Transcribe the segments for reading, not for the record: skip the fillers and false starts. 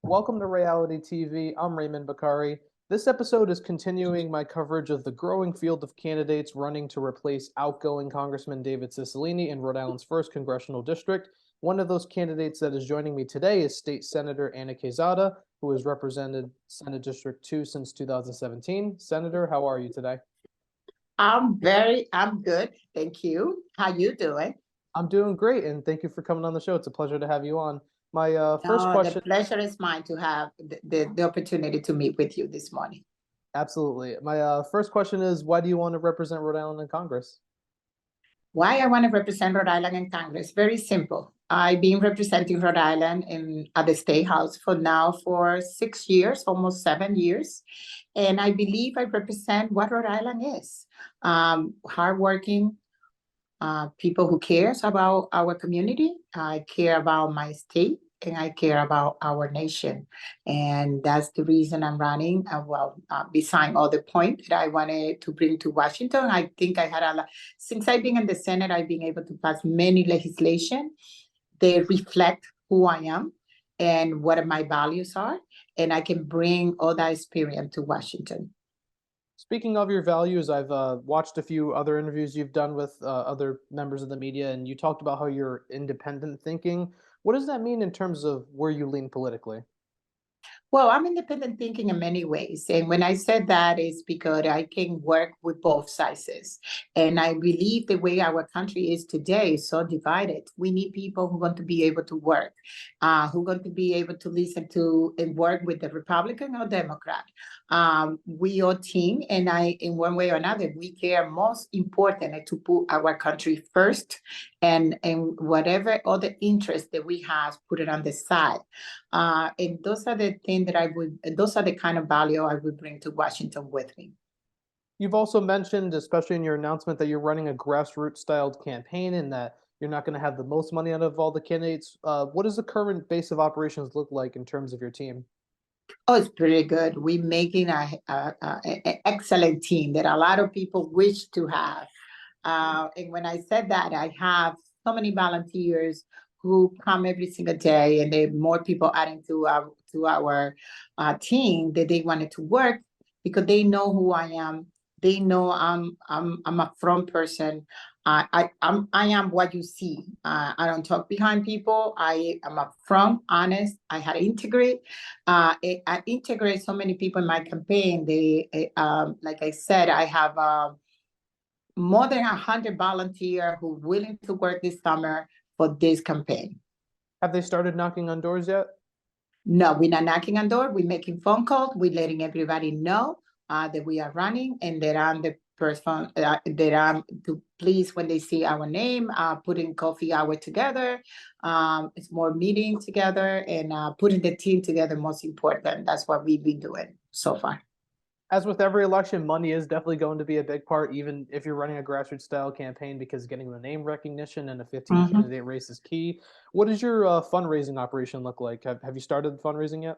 Welcome to Ray-ality TV. I'm Raymond Bakari. This episode is continuing my coverage of the growing field of candidates running to replace outgoing Congressman David Cicilline in Rhode Island's 1st Congressional District. One of those candidates that is joining me today is State Senator Ana Quezada, who has represented Senate District 2 since 2017. Senator, how are you today? I'm good. Thank you. How you doing? I'm doing great, and thank you for coming on the show. It's a pleasure to have you on. My first No, question. the pleasure is mine to have the opportunity to meet with you this morning. Absolutely. My first question is, why do you want to represent Rhode Island in Congress? Why I want to represent Rhode Island in Congress? Very simple. I've been representing Rhode Island at the State House for 6 years, almost 7 years. And I believe I represent what Rhode Island is. Hardworking people who cares about our community. I care about my state and I care about our nation. And that's the reason I'm running. Beside all the points that I wanted to bring to Washington, I think I had since I've been in the Senate, I've been able to pass many legislation. They reflect who I am and what my values are. And I can bring all that experience to Washington. Speaking of your values, I've watched a few other interviews you've done with other members of the media, and you talked about how you're independent thinking. What does that mean in terms of where you lean politically? Well, I'm independent thinking in many ways. And when I said that, is because I can work with both sides. And I believe the way our country is today is so divided. We need people who want to be able to work, who want to be able to listen to and work with the Republican or Democrat. We are team, and in one way or another, we care most important to put our country first, and whatever other interest that we have, put it on the side. And those are the things that those are the kind of value I would bring to Washington with me. You've also mentioned, especially in your announcement, that you're running a grassroots-styled campaign and that you're not going to have the most money out of all the candidates. What does the current base of operations look like in terms of your team? Oh, it's pretty good. We're making an excellent team that a lot of people wish to have. And when I said that, I have so many volunteers who come every single day, and there are more people adding to our team that they wanted to work because they know who I am. They know I'm a front person. I am what you see. I don't talk behind people. I am upfront, honest. I had to integrate. I integrate so many people in my campaign. Like I said, I have more than 100 volunteers who are willing to work this summer for this campaign. Have they started knocking on doors yet? No, we're not knocking on doors. We're making phone calls. We're letting everybody know that we are running, and that I'm the person that I'm to please when they see our name, putting coffee hour together. It's more meeting together and putting the team together, most important. That's what we've been doing so far. As with every election, money is definitely going to be a big part, even if you're running a grassroots style campaign, because getting the name recognition and a 15 candidate race is key. What does your fundraising operation look like? Have you started fundraising yet?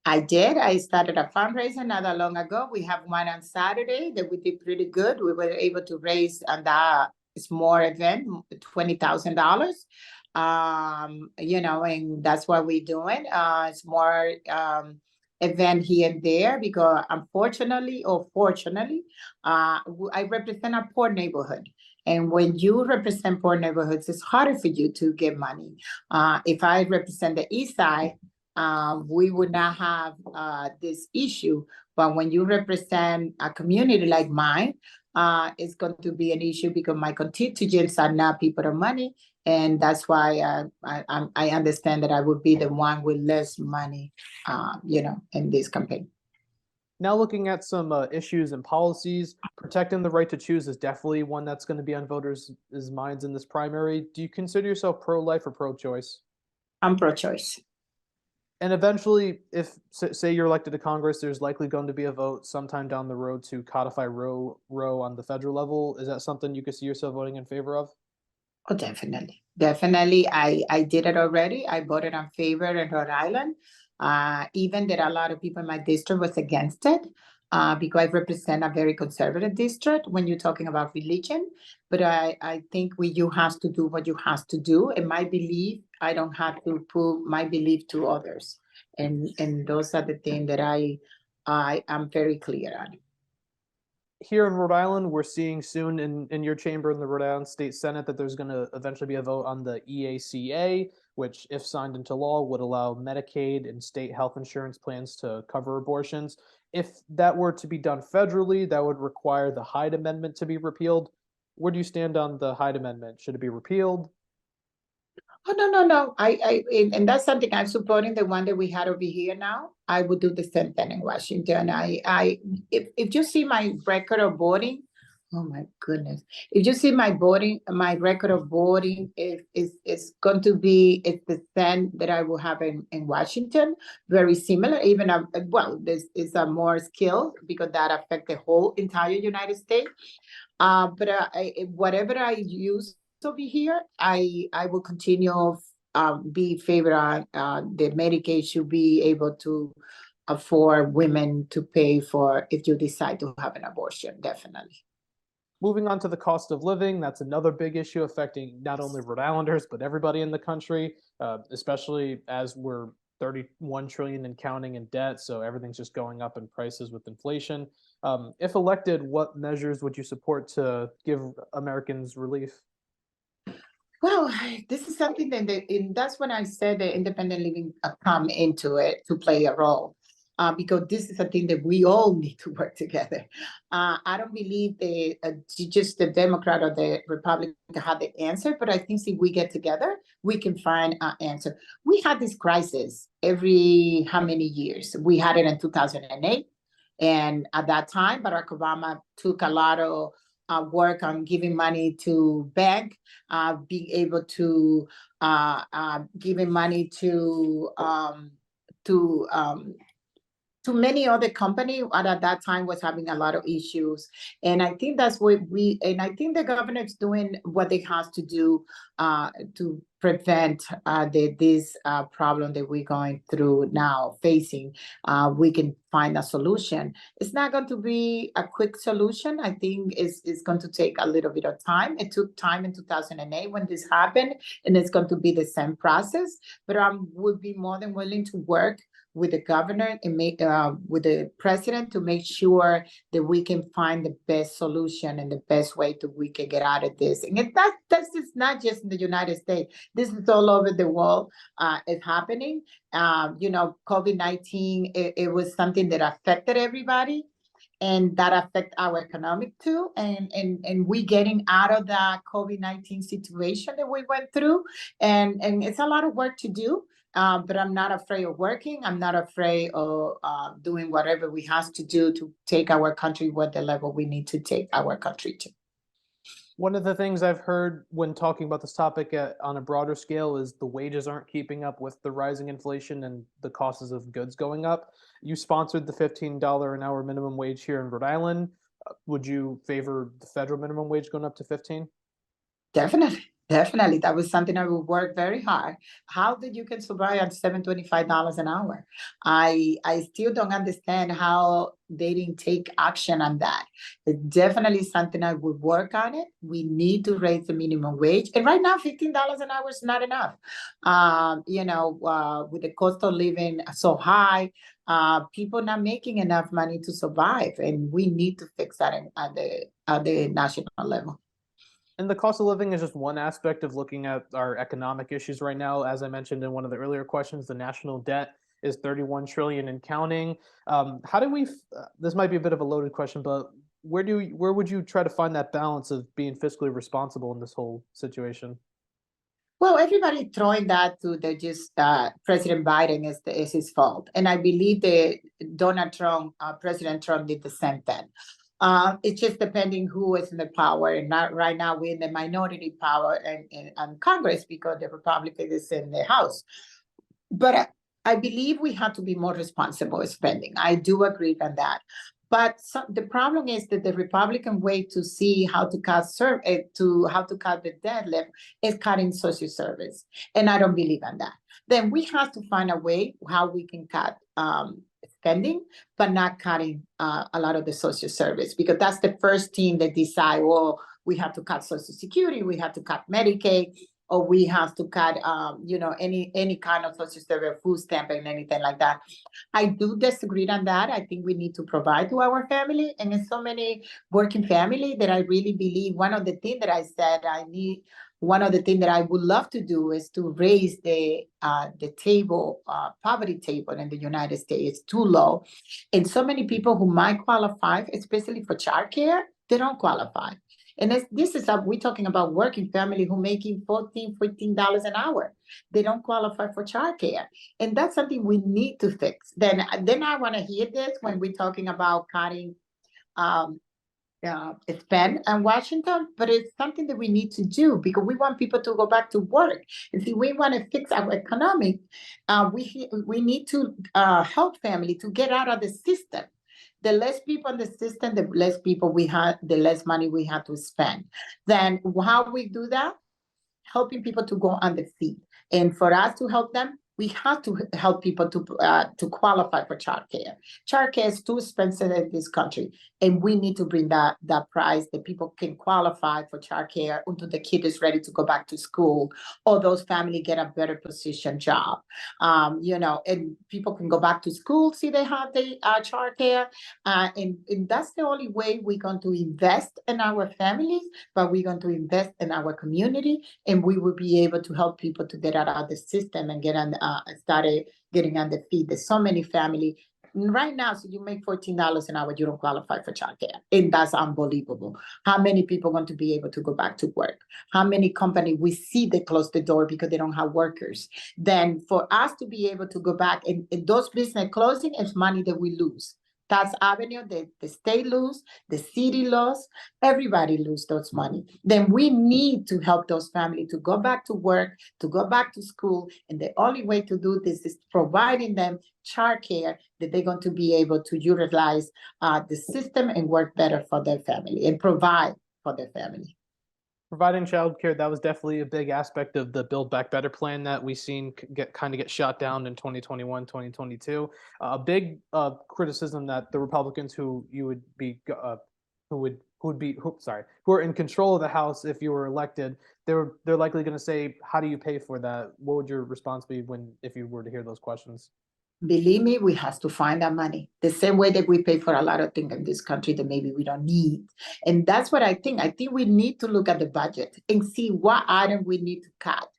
I did. I started a fundraiser not that long ago. We have one on Saturday that we did pretty good. We were able to raise on that small event $20,000. And that's what we're doing. It's more event here and there because unfortunately or fortunately, I represent a poor neighborhood. And when you represent poor neighborhoods, it's harder for you to get money. If I represent the East Side, we would not have this issue. But when you represent a community like mine, it's going to be an issue because my constituents are not people of money. And that's why I understand that I would be the one with less money, in this campaign. Now looking at some issues and policies, protecting the right to choose is definitely one that's going to be on voters' minds in this primary. Do you consider yourself pro-life or pro-choice? I'm pro-choice. And eventually, if say you're elected to Congress, there's likely going to be a vote sometime down the road to codify Roe on the federal level. Is that something you could see yourself voting in favor of? Oh, definitely. Definitely. I did it already. I voted in favor in Rhode Island. Even that a lot of people in my district was against it. Because I represent a very conservative district when you're talking about religion. But I think you have to do what you have to do. And my belief, I don't have to prove my belief to others. And those are the things that I am very clear on. Here in Rhode Island, we're seeing soon in your chamber in the Rhode Island State Senate that there's going to eventually be a vote on the EACA, which, if signed into law, would allow Medicaid and state health insurance plans to cover abortions. If that were to be done federally, that would require the Hyde Amendment to be repealed. Where do you stand on the Hyde Amendment? Should it be repealed? Oh, no. And that's something I'm supporting, the one that we had over here now. I would do the same thing in Washington. If you see my record of voting, oh my goodness. If you see my record of voting is going to be, it's the same that I will have in Washington, very similar, even, well, this is a more skill because that affects the whole entire United States. But whatever I use over here, I will continue be favor on the Medicaid should be able to afford women to pay for if you decide to have an abortion, definitely. Moving on to the cost of living, that's another big issue affecting not only Rhode Islanders, but everybody in the country, especially as we're 31 trillion and counting in debt. So everything's just going up in prices with inflation. If elected, what measures would you support to give Americans relief? Well, this is something and that's when I said the independent living come into it to play a role. Because this is a thing that we all need to work together. I don't believe just the Democrat or the Republican have the answer, but I think if we get together, we can find an answer. We had this crisis every how many years? We had it in 2008. And at that time, Barack Obama took a lot of work on giving money to bank, being able to giving money to many other companies at that time was having a lot of issues. And I think that's what I think the governor is doing what they have to do to prevent this problem that we're going through now, facing. We can find a solution. It's not going to be a quick solution. I think it's going to take a little bit of time. It took time in 2008 when this happened, and it's going to be the same process. But I would be more than willing to work with the governor and with the president to make sure that we can find the best solution and the best way that we can get out of this. And that's just not just in the United States. This is all over the world. It's happening. COVID-19, it was something that affected everybody. And that affect our economic too. And we getting out of that COVID-19 situation that we went through. And it's a lot of work to do. But I'm not afraid of working. I'm not afraid of doing whatever we have to do to take our country what the level we need to take our country to. One of the things I've heard when talking about this topic on a broader scale is the wages aren't keeping up with the rising inflation and the costs of goods going up. You sponsored the $15 an hour minimum wage here in Rhode Island. Would you favor the federal minimum wage going up to 15? Definitely. Definitely. That was something I would work very hard. How did you can survive on $725 an hour? I still don't understand how they didn't take action on that. It's definitely something I would work on it. We need to raise the minimum wage. And right now, $15 an hour is not enough. With the cost of living so high, people not making enough money to survive. And we need to fix that at the national level. And the cost of living is just one aspect of looking at our economic issues right now. As I mentioned in one of the earlier questions, the national debt is 31 trillion and counting. How do we? This might be a bit of a loaded question, but where would you try to find that balance of being fiscally responsible in this whole situation? Well, everybody throwing that to President Biden is his fault, and I believe that President Trump did the same thing. It's just depending who is in the power, and not right now we're in the minority power in Congress because the Republican is in the House. But I believe we have to be more responsible with spending. I do agree on that. But the problem is that the Republican way to see how to cut the debt level is cutting social service, and I don't believe in that. Then we have to find a way how we can cut spending, but not cutting a lot of the social service, because that's the first thing that decide, well, we have to cut Social Security, we have to cut Medicaid. or we have to cut, any kind of social service, food stamp and anything like that. I do disagree on that. I think we need to provide to our family, and in so many working family that I really believe one of the things that I said one of the things that I would love to do is to raise the poverty table in the United States. It's too low. And so many people who might qualify, especially for childcare, they don't qualify. And we're talking about working family who making $14 an hour. They don't qualify for childcare. And that's something we need to fix. Then I want to hear this when we're talking about cutting spend in Washington, but it's something that we need to do because we want people to go back to work. And see, we want to fix our economy. We need to help family to get out of the system. The less people in the system, the less people we have, the less money we have to spend. Then how we do that? Helping people to go on the feet. And for us to help them, we have to help people to qualify for childcare. Childcare is too expensive in this country, and we need to bring that price that people can qualify for childcare until the kid is ready to go back to school, or those families get a better position job. And people can go back to school, see they have the childcare, and that's the only way we're going to invest in our families, but we're going to invest in our community, and we will be able to help people to get out of the system and get on started getting on the feet. There's so many families right now. So you make $14 an hour, you don't qualify for childcare, and that's unbelievable. How many people want to be able to go back to work? How many companies we see they close the door because they don't have workers? Then for us to be able to go back, and those business closing is money that we lose. Tax Avenue, the state lose, the city loss, everybody lose those money. Then we need to help those families to go back to work, to go back to school. And the only way to do this is providing them childcare that they're going to be able to utilize the system and work better for their family and provide for their family. Providing childcare, that was definitely a big aspect of the Build Back Better plan that we've seen get shot down in 2021, 2022. A big criticism that the Republicans who are in control of the House if you were elected, they're likely going to say, how do you pay for that? What would your response be if you were to hear those questions? Believe me, we have to find that money the same way that we pay for a lot of things in this country that maybe we don't need. And that's what I think. I think we need to look at the budget and see what item we need to cut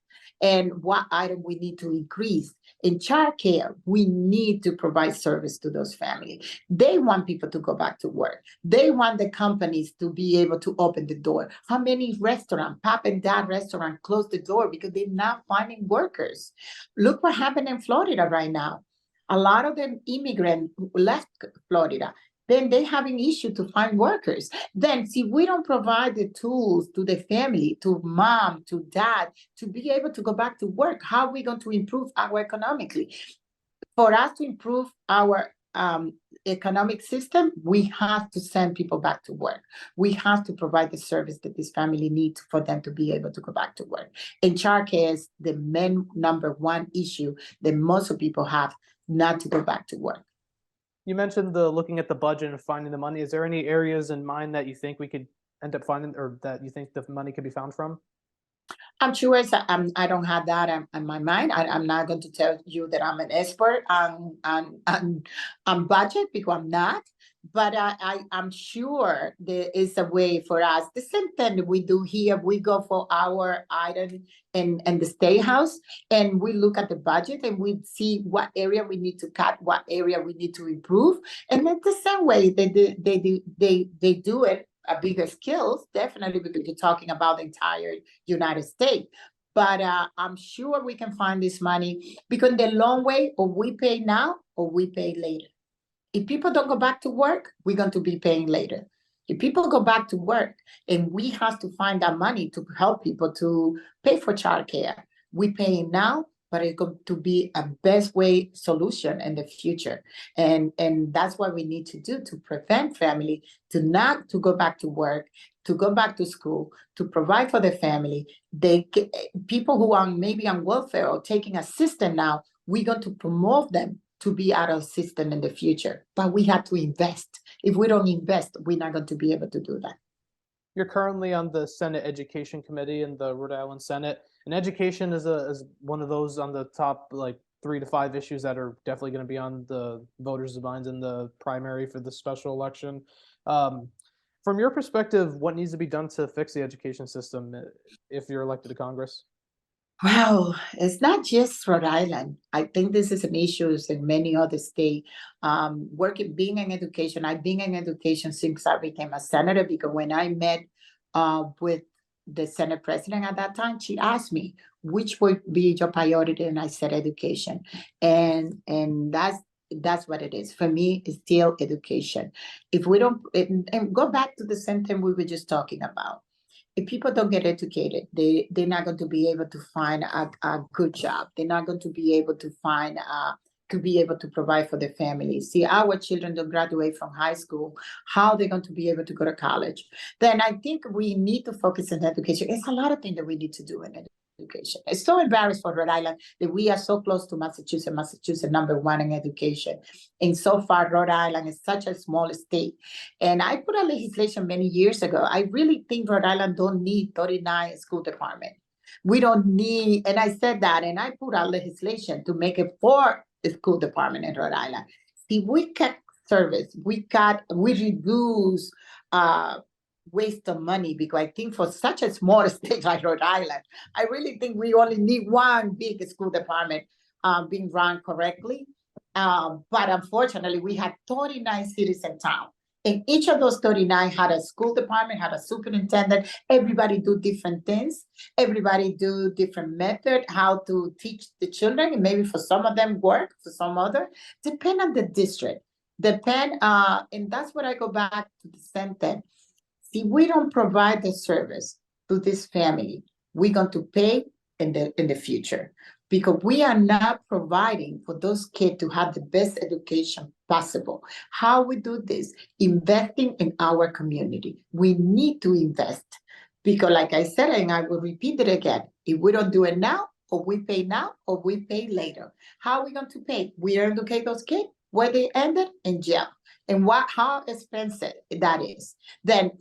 and what item we need to increase. In childcare, we need to provide service to those families. They want people to go back to work. They want the companies to be able to open the door. How many restaurants, Pop and Dad restaurant, closed the door because they're not finding workers? Look what happened in Florida right now. A lot of them immigrants left Florida. Then they having issue to find workers. Then see, we don't provide the tools to the family, to mom, to dad, to be able to go back to work. How are we going to improve our economically? For us to improve our economic system, we have to send people back to work. We have to provide the service that this family needs for them to be able to go back to work. And childcare is the number one issue that most of people have, not to go back to work. You mentioned looking at the budget and finding the money. Is there any areas in mind that you think we could end up finding, or that you think the money could be found from? I'm sure I don't have that in my mind. I'm not going to tell you that I'm an expert on budget because I'm not. But I'm sure there is a way for us. The same thing that we do here, we go for our item in the State House, and we look at the budget and we see what area we need to cut, what area we need to improve. And it's the same way they do it at bigger scales, definitely, because you're talking about the entire United States. But I'm sure we can find this money because the long way, or we pay now or we pay later. If people don't go back to work, we're going to be paying later. If people go back to work, and we have to find that money to help people to pay for childcare, we pay now, but it's going to be a best way solution in the future. And that's what we need to do to prevent family to not to go back to work, to go back to school, to provide for the family. People who are maybe on welfare or taking assistance now, we're going to promote them to be out of system in the future. But we have to invest. If we don't invest, we're not going to be able to do that. You're currently on the Senate Education Committee in the Rhode Island Senate. And education is one of those on the top, like 3 to 5 issues that are definitely going to be on the voters' minds in the primary for the special election. From your perspective, what needs to be done to fix the education system if you're elected to Congress? Well, it's not just Rhode Island. I think this is an issue in many other states. Being in education, I've been in education since I became a senator, because when I met with the Senate president at that time, she asked me, which would be your priority? And I said education. And that's what it is. For me, it's still education. If we don't, and go back to the same thing we were just talking about, if people don't get educated, they're not going to be able to find a good job. They're not going to be able to find to be able to provide for their families. See, our children don't graduate from high school. How are they going to be able to go to college? Then I think we need to focus on education. It's a lot of things that we need to do in education. It's so embarrassed for Rhode Island that we are so close to Massachusetts. Massachusetts #1 in education. And so far, Rhode Island is such a small state. And I put a legislation many years ago. I really think Rhode Island don't need 39 school department. We don't need, and I said that, and I put a legislation to make it 4 school department in Rhode Island. See, we cut service, we reduce waste of money, because I think for such a small state like Rhode Island, I really think we only need 1 big school department being run correctly. But unfortunately, we had 39 cities in town. And each of those 39 had a school department, had a superintendent. Everybody do different things. Everybody do different method, how to teach the children. And maybe for some of them work, for some other. Depend on the district. And that's what I go back to the same thing. See, we don't provide the service to this family, we're going to pay in the future, because we are not providing for those kids to have the best education possible. How we do this? Investing in our community. We need to invest, because like I said, and I will repeat it again, if we don't do it now, or we pay now, or we pay later, how are we going to pay? We are educate those kids where they ended in jail, and how expensive that is. Then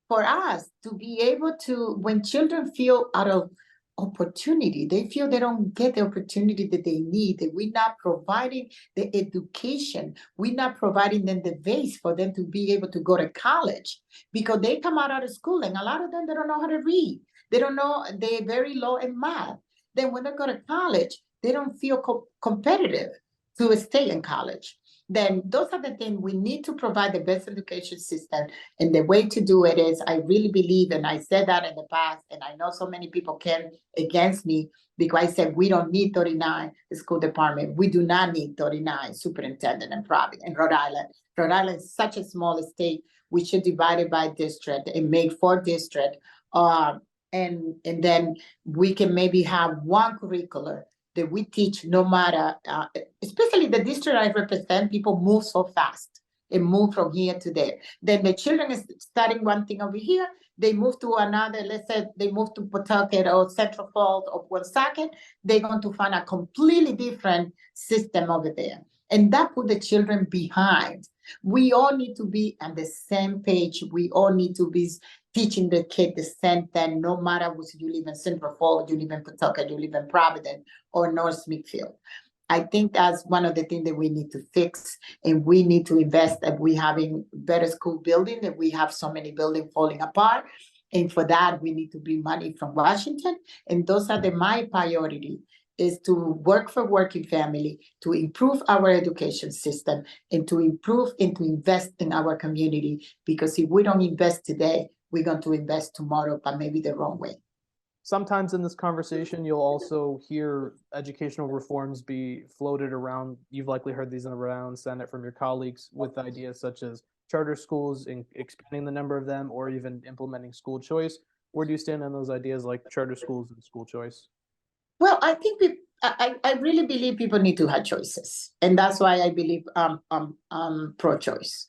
for us to be able to, when children feel out of opportunity, they feel they don't get the opportunity that they need, that we're not providing the education, we're not providing them the base for them to be able to go to college, because they come out of school and a lot of them, they don't know how to read. They don't know, they're very low in math. Then when they go to college, they don't feel competitive to stay in college. Then those are the things we need to provide the best education system. And the way to do it is, I really believe, and I said that in the past, and I know so many people came against me because I said we don't need 39 school department. We do not need 39 superintendent and private in Rhode Island. Rhode Island is such a small state. We should divide it by district and make 4 districts. And then we can maybe have 1 curriculum that we teach, no matter, especially the district I represent, people move so fast and move from here to there. Then the children is studying one thing over here, they move to another, let's say they move to Pawtucket or Central Falls or Woonsocket, they're going to find a completely different system over there. And that put the children behind. We all need to be on the same page. We all need to be teaching the kid the same thing, no matter whether you live in Central Falls, you live in Pawtucket, you live in Providence, or North Smithfield. I think that's one of the things that we need to fix, and we need to invest that we having better school building, that we have so many buildings falling apart. And for that, we need to bring money from Washington. And those are my priority, is to work for working family, to improve our education system, and to improve and to invest in our community. Because if we don't invest today, we're going to invest tomorrow, but maybe the wrong way. Sometimes in this conversation, you'll also hear educational reforms be floated around. You've likely heard these in the Rhode Island Senate from your colleagues, with ideas such as charter schools and expanding the number of them, or even implementing school choice. Where do you stand on those ideas like charter schools and school choice? Well, I think I really believe people need to have choices, and that's why I believe pro-choice,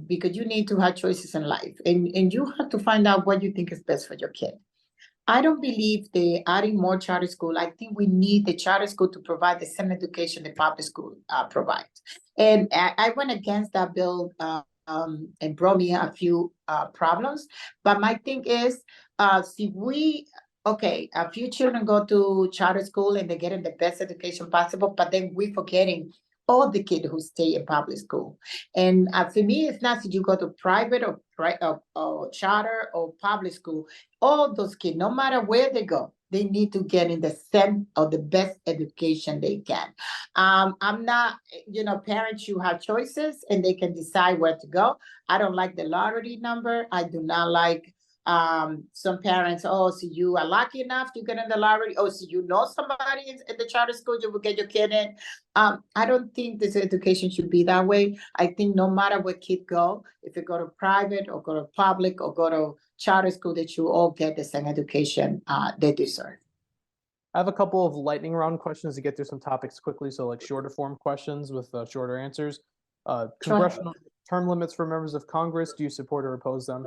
because you need to have choices in life, and you have to find out what you think is best for your kid. I don't believe they adding more charter school. I think we need the charter school to provide the same education the public school provides. And I went against that bill and brought me a few problems. But my thing is, see, we okay, a few children go to charter school and they're getting the best education possible, but then we're forgetting all the kids who stay in public school. And for me, it's not that you go to private or charter or public school. All those kids, no matter where they go, they need to get in the same or the best education they can. I'm not, parents, you have choices and they can decide where to go. I don't like the lottery number. I do not like some parents, oh, so you are lucky enough to get in the lottery, oh, so somebody in the charter school, you will get your kid in. I don't think this education should be that way. I think no matter where kid go, if you go to private or go to public or go to charter school, that you all get the same education they deserve. I have a couple of lightning round questions to get through some topics quickly, so like shorter form questions with shorter answers. Congressional term limits for members of Congress, do you support or oppose them?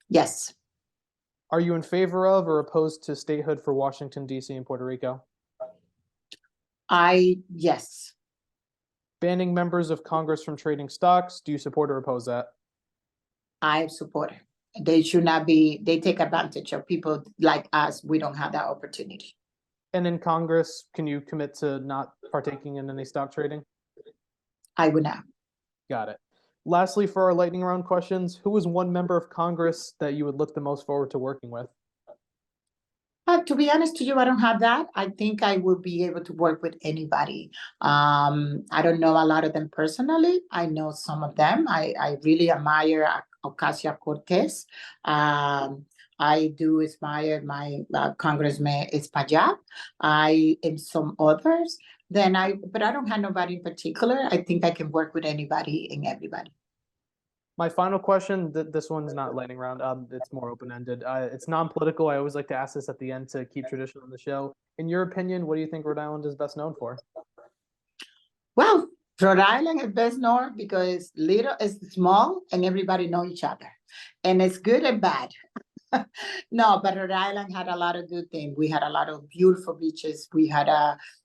Yes. Are you in favor of or opposed to statehood for Washington, D.C. and Puerto Rico? Yes. Banning members of Congress from trading stocks, do you support or oppose that? I support it. They should not be, they take advantage of people like us. We don't have that opportunity. And in Congress, can you commit to not partaking in any stock trading? I would not. Got it. Lastly, for our lightning round questions, who is one member of Congress that you would look the most forward to working with? To be honest to you, I don't have that. I think I will be able to work with anybody. I don't know a lot of them personally. I know some of them. I really admire Ocasio-Cortez. I do admire my Congressman Espaillat. And some others. But I don't have nobody in particular. I think I can work with anybody and everybody. My final question, this one's not lightning round, it's more open-ended. It's non-political. I always like to ask this at the end to keep tradition on the show. In your opinion, what do you think Rhode Island is best known for? Well, Rhode Island is best known because little is small and everybody know each other. And it's good and bad. No, but Rhode Island had a lot of good things. We had a lot of beautiful beaches. We had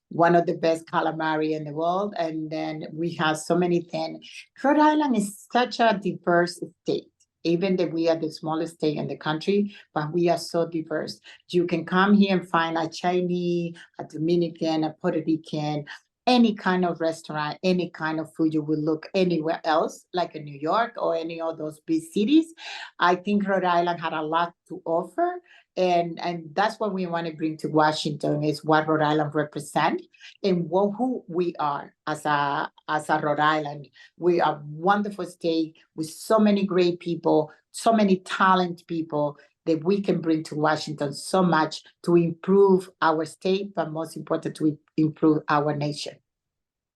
one of the best calamari in the world. And then we have so many things. Rhode Island is such a diverse state. Even that we are the smallest state in the country, but we are so diverse. You can come here and find a Chinese, a Dominican, a Puerto Rican, any kind of restaurant, any kind of food you will look anywhere else, like in New York or any of those big cities. I think Rhode Island had a lot to offer. And that's what we want to bring to Washington is what Rhode Island represents and who we are as a Rhode Island. We are a wonderful state with so many great people, so many talented people that we can bring to Washington so much to improve our state, but most important to improve our nation.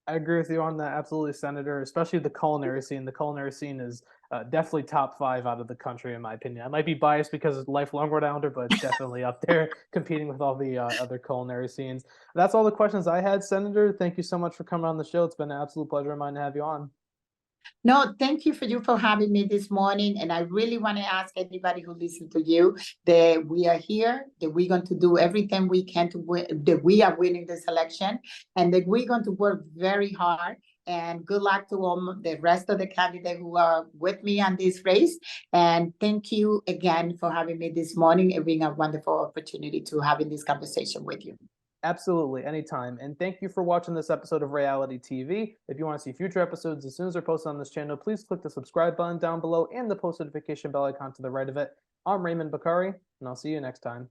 I agree with you on that, absolutely, Senator, especially the culinary scene. The culinary scene is definitely top 5 out of the country, in my opinion. I might be biased because of lifelong Rhode Islander, but it's definitely up there competing with all the other culinary scenes. That's all the questions I had, Senator. Thank you so much for coming on the show. It's been an absolute pleasure of mine to have you on. No, thank you for having me this morning. And I really want to ask anybody who listens to you that we are here, that we're going to do everything we can to win, that we are winning this election, and that we're going to work very hard. And good luck to all the rest of the candidates who are with me on this race. And thank you again for having me this morning and being a wonderful opportunity to having this conversation with you. Absolutely, anytime. And thank you for watching this episode of Ray-ality TV. If you want to see future episodes as soon as they're posted on this channel, please click the subscribe button down below and the post notification bell icon to the right of it. I'm Raymond Bakari, and I'll see you next time.